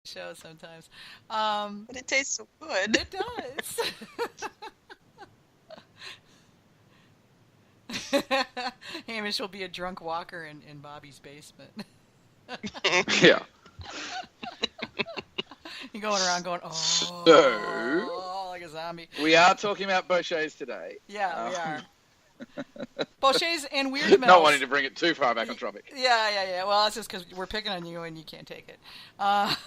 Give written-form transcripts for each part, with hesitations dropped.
show sometimes. But it tastes so good. It does. Hamish will be a drunk walker in Bobby's basement. Yeah. You're going around going, So oh, like a zombie. we are talking about bochets today. Yeah, we are. Bochets and weird smells. Not wanting to bring it too far back on topic. Yeah. Well, that's just because we're picking on you and you can't take it. Well,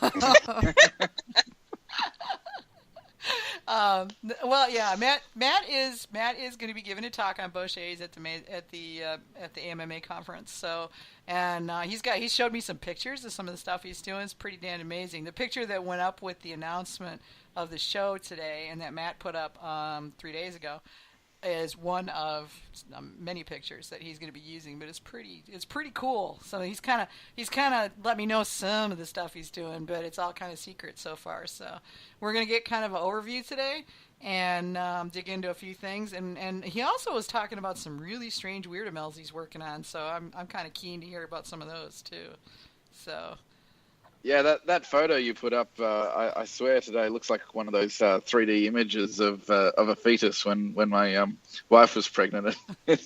yeah, Matt is going to be giving a talk on bochets at the AMMA conference. So, and he showed me some pictures of some of the stuff he's doing. It's pretty damn amazing. The picture that went up with the announcement of the show today, and that Matt put up 3 days ago, is one of many pictures that he's going to be using, but it's pretty cool. So he's kind of let me know some of the stuff he's doing, but it's all kind of secret so far. So we're going to get kind of an overview today and dig into a few things. And he also was talking about some really strange weirdomels he's working on. So I'm kind of keen to hear about some of those too. So. Yeah, that photo you put up, I swear today, looks like one of those 3D images of a fetus when my wife was pregnant. I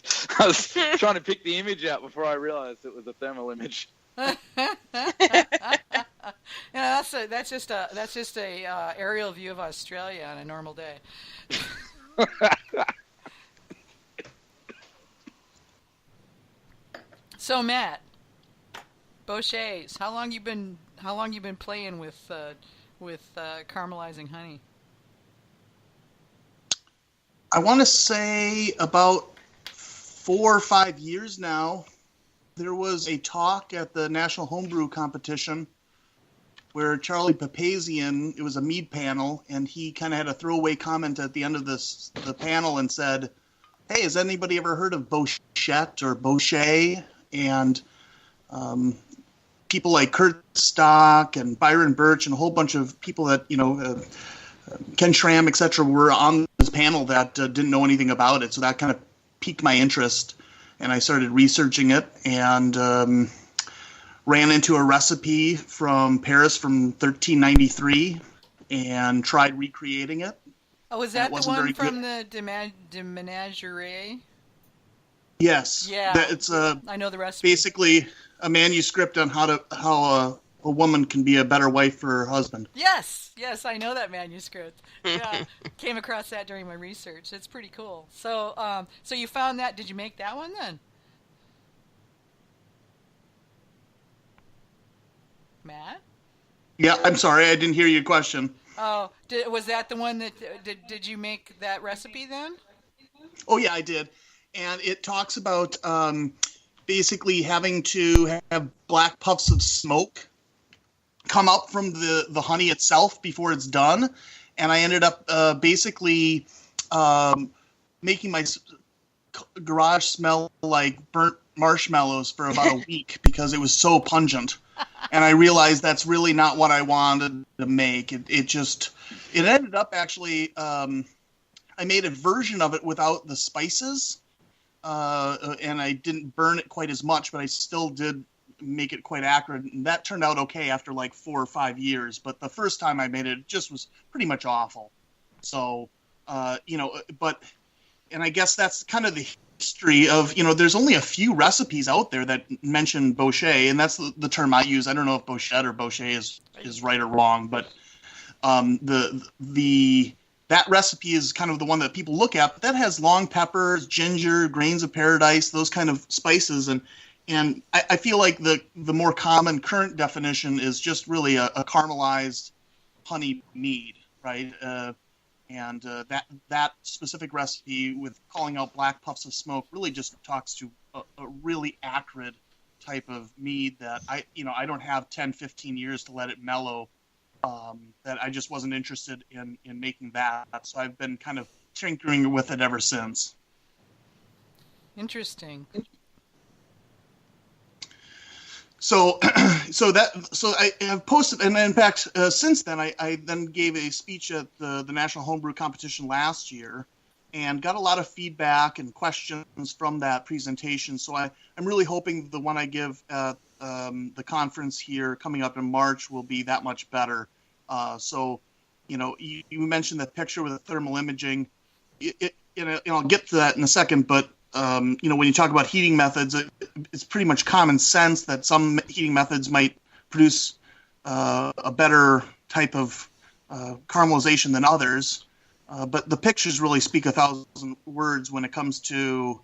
was trying to pick the image out before I realised it was a thermal image. That's just a aerial view of Australia on a normal day. So Matt, bochets, how long you been playing with caramelizing honey? I want to say about 4 or 5 years now. There was a talk at the National Homebrew Competition where Charlie Papazian, it was a mead panel, and he kind of had a throwaway comment at the end of the panel and said, "Hey, has anybody ever heard of bochet or bochet?" And people like Kurt Stock and Byron Birch and a whole bunch of people that, Ken Schramm, etc., were on this panel that didn't know anything about it. So that kind of piqued my interest, and I started researching it and ran into a recipe from Paris from 1393 and tried recreating it. Oh, was that the one from the Menagerie? Yes. Yeah. It's I know the recipe. Basically a manuscript on how a woman can be a better wife for her husband. Yes, I know that manuscript. Yeah, came across that during my research. It's pretty cool. So, so you found that? Did you make that one then, Matt? Yeah, I'm sorry, I didn't hear your question. Oh, was that the one that did you make that recipe then? Oh yeah, I did, and it talks about basically having to have black puffs of smoke come up from the honey itself before it's done. And I ended up basically making my garage smell like burnt marshmallows for about a week because it was so pungent. And I realized that's really not what I wanted to make. It ended up actually, I made a version of it without the spices. And I didn't burn it quite as much, but I still did make it quite accurate. And that turned out okay after like 4 or 5 years. But the first time I made it just was pretty much awful. So, and I guess that's kind of the history of, there's only a few recipes out there that mention bochet, and that's the term I use. I don't know if bochet or bochet is right or wrong, but that recipe is kind of the one that people look at. But that has long peppers, ginger, grains of paradise, those kind of spices. And I feel like the more common current definition is just really a caramelized honey mead, right? And that specific recipe with calling out black puffs of smoke really just talks to a really acrid type of mead that I don't have 10, 15 years to let it mellow. That I just wasn't interested in making that. So I've been kind of tinkering with it ever since. Interesting. So I have posted, and in fact, since then, I then gave a speech at the National Homebrew Competition last year, and got a lot of feedback and questions from that presentation. So I'm really hoping the one I give at the conference here coming up in March will be that much better. So, you mentioned the picture with the thermal imaging. I'll get to that in a second, but when you talk about heating methods, it's pretty much common sense that some heating methods might produce a better type of caramelization than others. But the pictures really speak 1,000 words when it comes to,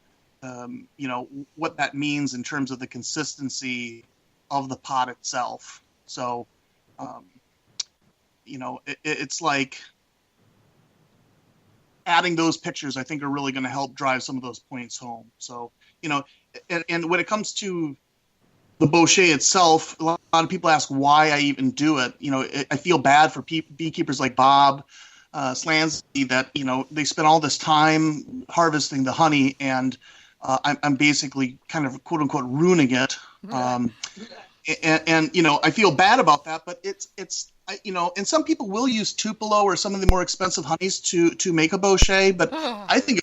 what that means in terms of the consistency of the pot itself. So, it's like adding those pictures, I think, are really going to help drive some of those points home. So, and when it comes to the bochet itself, a lot of people ask why I even do it. I feel bad for beekeepers like Bob Slansky that, they spend all this time harvesting the honey, and I'm basically kind of quote unquote ruining it. And I feel bad about that, but it's and some people will use Tupelo or some of the more expensive honeys to make a bochet, but I think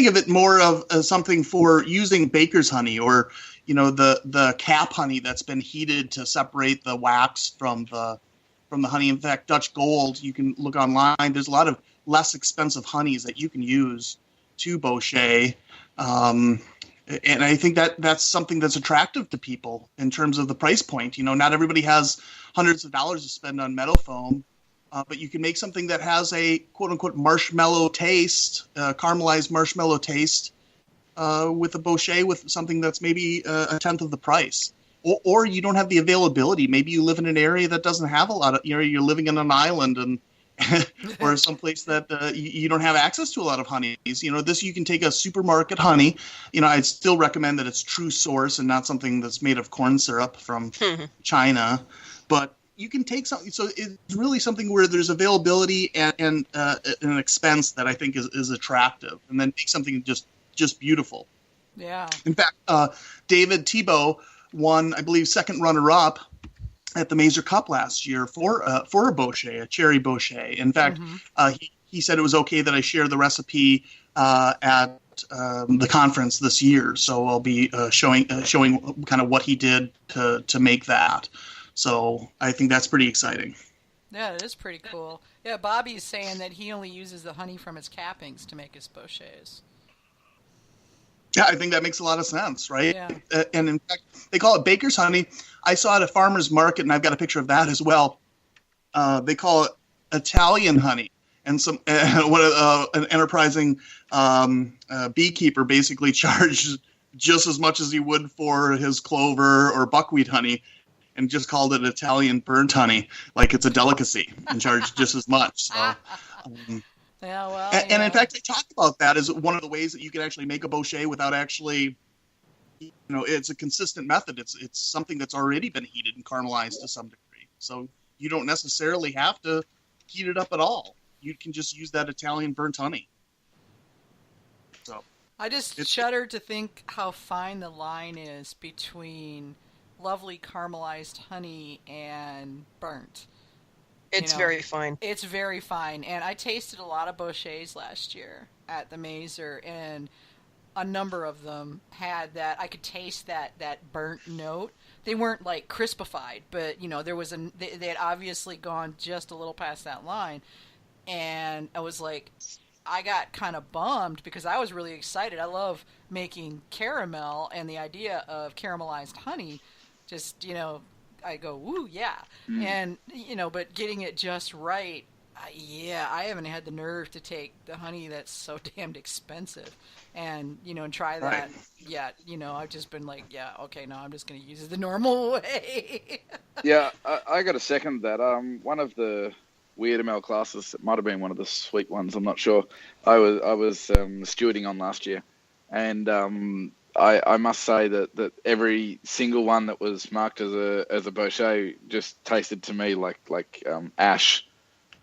of it more of something for using baker's honey, or the cap honey that's been heated to separate the wax from the honey. In fact, Dutch Gold, you can look online. There's a lot of less expensive honeys that you can use to bochet. And I think that's something that's attractive to people in terms of the price point. Not everybody has hundreds of dollars to spend on meadow foam, but you can make something that has a quote-unquote marshmallow taste, caramelized marshmallow taste, with a bochet with something that's maybe a tenth of the price. Or you don't have the availability. Maybe you live in an area that doesn't have a lot of, you're living in an island and or someplace that you don't have access to a lot of honeys. This, you can take a supermarket honey. I'd still recommend that it's true source and not something that's made of corn syrup from China. But you can take something. So it's really something where there's availability and an expense that I think is attractive, and then make something just beautiful. Yeah. In fact, David Thibault won, I believe, second runner-up at the Mazer Cup last year for a bochet, a cherry bochet. In fact, he said it was okay that I share the recipe at the conference this year. So I'll be showing kind of what he did to make that. So I think that's pretty exciting. Yeah, it is pretty cool. Yeah, Bobby's saying that he only uses the honey from his cappings to make his bocets. Yeah, I think that makes a lot of sense, right? Yeah. And in fact, they call it baker's honey. I saw it at a farmer's market, and I've got a picture of that as well. They call it Italian honey. And an enterprising beekeeper basically charged just as much as he would for his clover or buckwheat honey, and just called it Italian burnt honey, like it's a delicacy, and charged just as much. So. Yeah, well, and in fact, they talk about that as one of the ways that you can actually make a bochet without actually, it's a consistent method. It's something that's already been heated and caramelized to some degree. So you don't necessarily have to heat it up at all. You can just use that Italian burnt honey. So I just shudder to think how fine the line is between lovely caramelized honey and burnt. It's very fine. It's very fine. And I tasted a lot of bocets last year at the Mazer, and a number of them had that. I could taste that burnt note. They weren't like crispified, but there was they had obviously gone just a little past that line. And I was like, I got kind of bummed because I was really excited. I love making caramel, and the idea of caramelized honey just, I go, woo, yeah. And, but getting it just right, I haven't had the nerve to take the honey that's so damned expensive and, and try that yet. I've just been like, yeah, okay, no, I'm just going to use it the normal way. Yeah, I got to second that. One of the Weird ML classes, it might have been one of the sweet ones, I'm not sure, I was stewarding on last year. And I must say that every single one that was marked as a bochet just tasted to me like ash.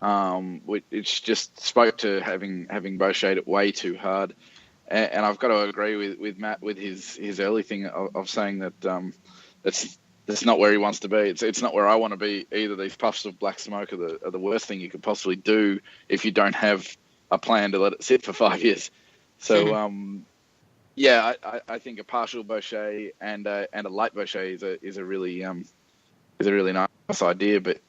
It just spoke to having bochet it way too hard. And I've got to agree with Matt with his early thing of saying that that's not where he wants to be. It's not where I want to be either. These puffs of black smoke are the worst thing you could possibly do if you don't have a plan to let it sit for 5 years. So Yeah, I think a partial bochet and a light bochet is a really nice idea. But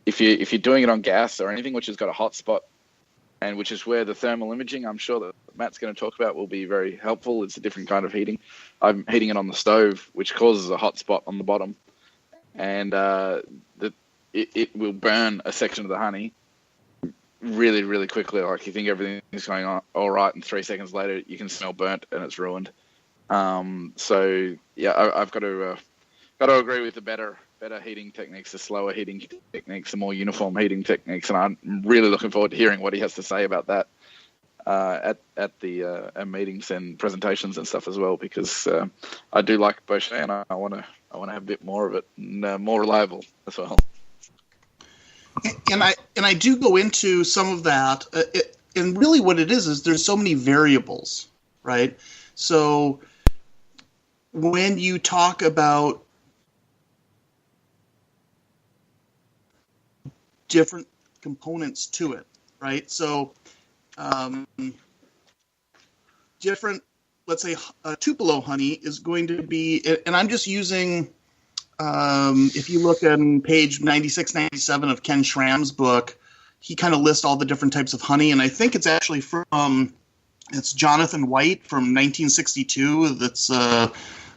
if you're doing it on gas or anything which has got a hot spot, and which is where the thermal imaging I'm sure that Matt's going to talk about will be very helpful. It's a different kind of heating. I'm heating it on the stove, which causes a hot spot on the bottom, and it will burn a section of the honey really, really quickly. Like you think everything's going on all right, and 3 seconds later you can smell burnt and it's ruined. So yeah, I've got to agree with the better heating techniques, the slower heating techniques, the more uniform heating techniques, and I'm really looking forward to hearing what he has to say about that at the meetings and presentations and stuff as well, because I do like bochet and I want to have a bit more of it and more reliable as well. And I do go into some of that, and really what it is there's so many variables, right? So when you talk about different components to it, right? So different, let's say Tupelo honey is going to be, and I'm just using, if you look on page 96, 97 of Ken Schramm's book, he kind of lists all the different types of honey, and I think it's actually from, it's Jonathan White from 1962, that's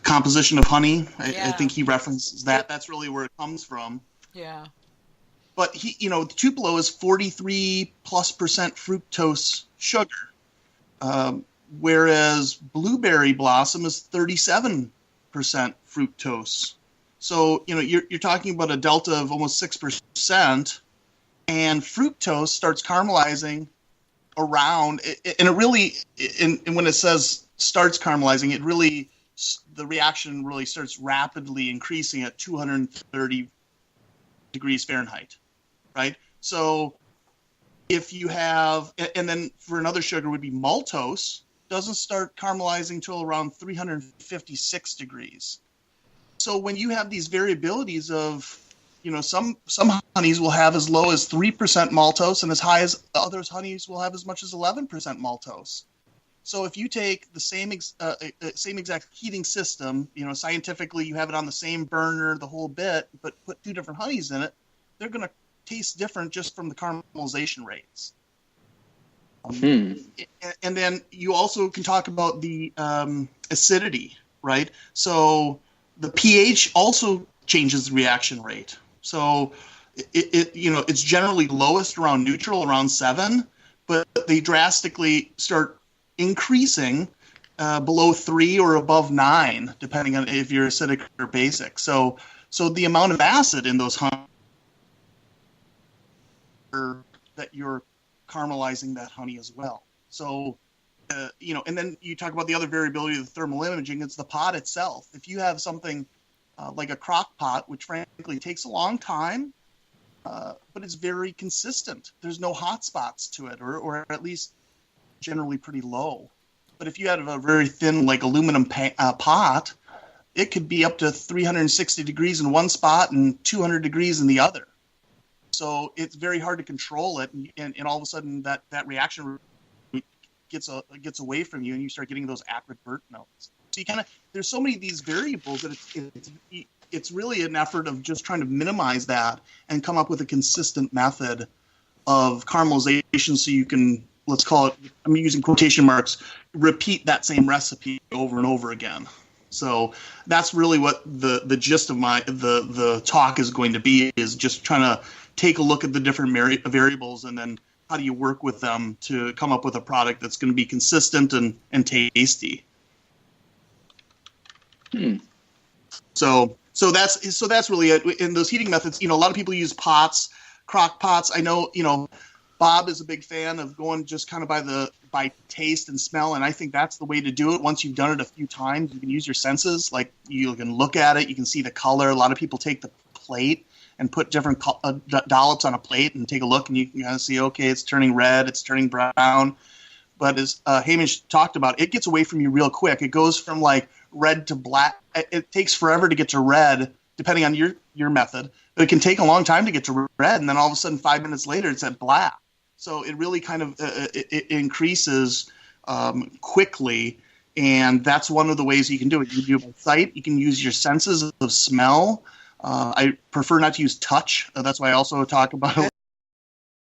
Composition of Honey. I think he references that. That's really where it comes from. Yeah. But Tupelo is 43+% fructose sugar, whereas blueberry blossom is 37% fructose. So you're talking about a delta of almost 6%, and fructose starts caramelizing around, and it really, and when it says starts caramelizing, it really, the reaction really starts rapidly increasing at 230 degrees Fahrenheit. Right? So if you have, and then for another sugar would be maltose, doesn't start caramelizing till around 356 degrees. So when you have these variabilities of, some honeys will have as low as 3% maltose, and as high as others honeys will have as much as 11% maltose. So if you take the same exact heating system, scientifically you have it on the same burner, the whole bit, but put two different honeys in it, they're going to taste different just from the caramelization rates. And then you also can talk about the acidity, right? So the pH also changes the reaction rate. So it's generally lowest around neutral, around 7, but they drastically start increasing below 3 or above 9, depending on if you're acidic or basic. So the amount of acid in those honeys that you're caramelizing that honey as well. So, and then you talk about the other variability of the thermal imaging. It's the pot itself. If you have something like a crock pot, which frankly takes a long time, but it's very consistent. There's no hot spots to it, or at least generally pretty low. But if you had a very thin, like aluminum pot, it could be up to 360 degrees in one spot and 200 degrees in the other. So it's very hard to control it, and all of a sudden that reaction gets away from you, and you start getting those acrid burnt notes. So you there's so many of these variables that it's really an effort of just trying to minimize that and come up with a consistent method of caramelization, so you can, let's call it, I'm using quotation marks, repeat that same recipe over and over again. So that's really what the gist of the talk is going to be, is just trying to take a look at the different variables, and then how do you work with them to come up with a product that's going to be consistent and tasty. So that's really it. In those heating methods, a lot of people use pots, crock pots. I know, Bob is a big fan of going just kind of by taste and smell, and I think that's the way to do it. Once you've done it a few times, you can use your senses. Like, you can look at it, you can see the color. A lot of people take the plate and put different dollops on a plate and take a look, and you can kind of see, okay, it's turning red, it's turning brown. But as Hamish talked about, it gets away from you real quick. It goes from like red to black. It takes forever to get to red, depending on your method. But it can take a long time to get to red, and then all of a sudden 5 minutes later it's at black. So it really kind of it increases quickly, And that's one of the ways you can do it. You can do it by sight. You can use your senses of smell. I prefer not to use touch. That's why I also talk about